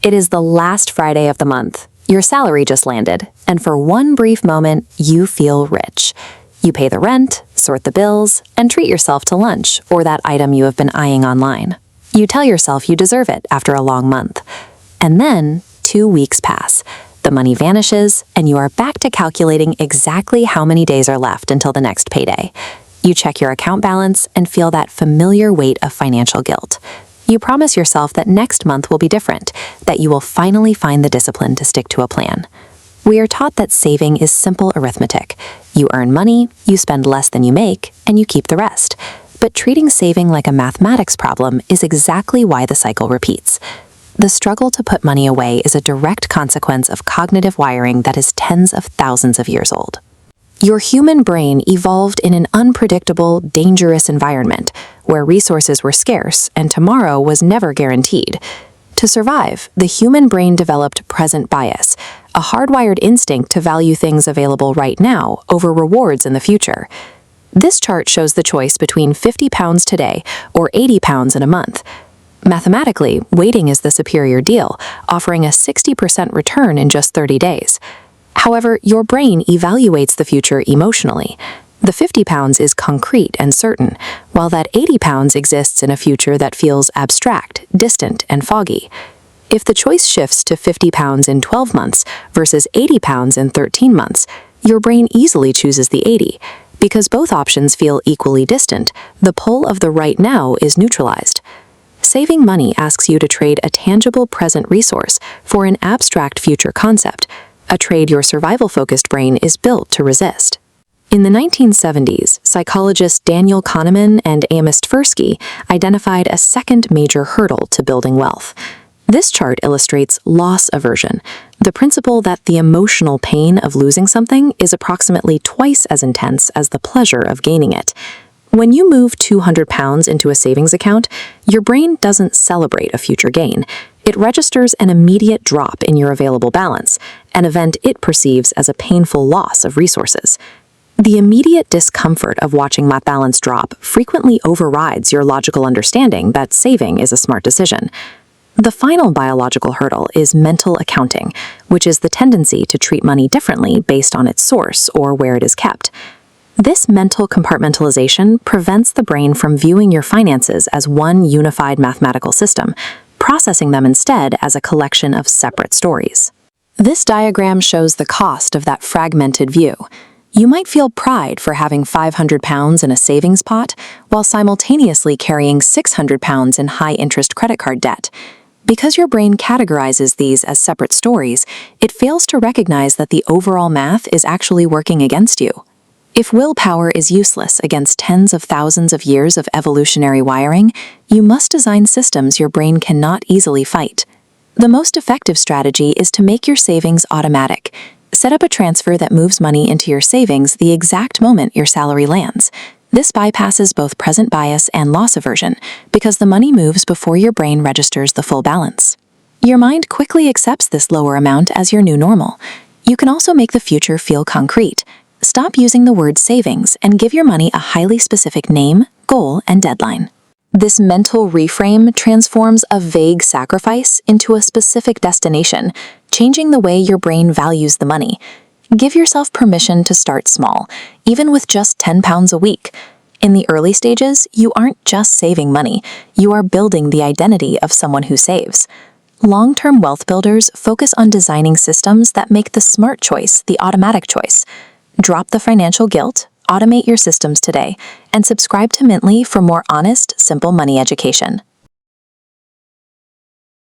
It is the last Friday of the month. Your salary just landed, and for one brief moment, you feel rich. You pay the rent, sort the bills, and treat yourself to lunch or that item you have been eyeing online. You tell yourself you deserve it after a long month. And then 2 weeks pass. The money vanishes, and you are back to calculating exactly how many days are left until the next payday. You check your account balance and feel that familiar weight of financial guilt. You promise yourself that next month will be different, that you will finally find the discipline to stick to a plan. We are taught that saving is simple arithmetic. You earn money, you spend less than you make, and you keep the rest. But treating saving like a mathematics problem is exactly why the cycle repeats. The struggle to put money away is a direct consequence of cognitive wiring that is tens of thousands of years old. Your human brain evolved in an unpredictable, dangerous environment where resources were scarce and tomorrow was never guaranteed. To survive, the human brain developed present bias, a hardwired instinct to value things available right now over rewards in the future. This chart shows the choice between £50 today or £80 in a month. Mathematically, waiting is the superior deal, offering a 60% return in just 30 days. However, your brain evaluates the future emotionally. The £50 is concrete and certain, while that £80 exists in a future that feels abstract, distant, and foggy. If the choice shifts to £50 in 12 months versus £80 in 13 months, your brain easily chooses the 80. Because both options feel equally distant, the pull of the right now is neutralized. Saving money asks you to trade a tangible present resource for an abstract future concept, a trade your survival-focused brain is built to resist. In the 1970s, psychologists Daniel Kahneman and Amos Tversky identified a second major hurdle to building wealth. This chart illustrates loss aversion, the principle that the emotional pain of losing something is approximately twice as intense as the pleasure of gaining it. When you move £200 into a savings account, your brain doesn't celebrate a future gain. It registers an immediate drop in your available balance, an event it perceives as a painful loss of resources. The immediate discomfort of watching that balance drop frequently overrides your logical understanding that saving is a smart decision. The final biological hurdle is mental accounting, which is the tendency to treat money differently based on its source or where it is kept. This mental compartmentalization prevents the brain from viewing your finances as one unified mathematical system, processing them instead as a collection of separate stories. This diagram shows the cost of that fragmented view. You might feel pride for having £500 in a savings pot while simultaneously carrying £600 in high-interest credit card debt. Because your brain categorizes these as separate stories, it fails to recognize that the overall math is actually working against you. If willpower is useless against tens of thousands of years of evolutionary wiring, you must design systems your brain cannot easily fight. The most effective strategy is to make your savings automatic. Set up a transfer that moves money into your savings the exact moment your salary lands. This bypasses both present bias and loss aversion because the money moves before your brain registers the full balance. Your mind quickly accepts this lower amount as your new normal. You can also make the future feel concrete. Stop using the word savings and give your money a highly specific name, goal, and deadline. This mental reframe transforms a vague sacrifice into a specific destination, changing the way your brain values the money. Give yourself permission to start small, even with just £10 a week. In the early stages, you aren't just saving money, you are building the identity of someone who saves. Long-term wealth builders focus on designing systems that make the smart choice the automatic choice. Drop the financial guilt, automate your systems today, and subscribe to Mintly for more honest, simple money education.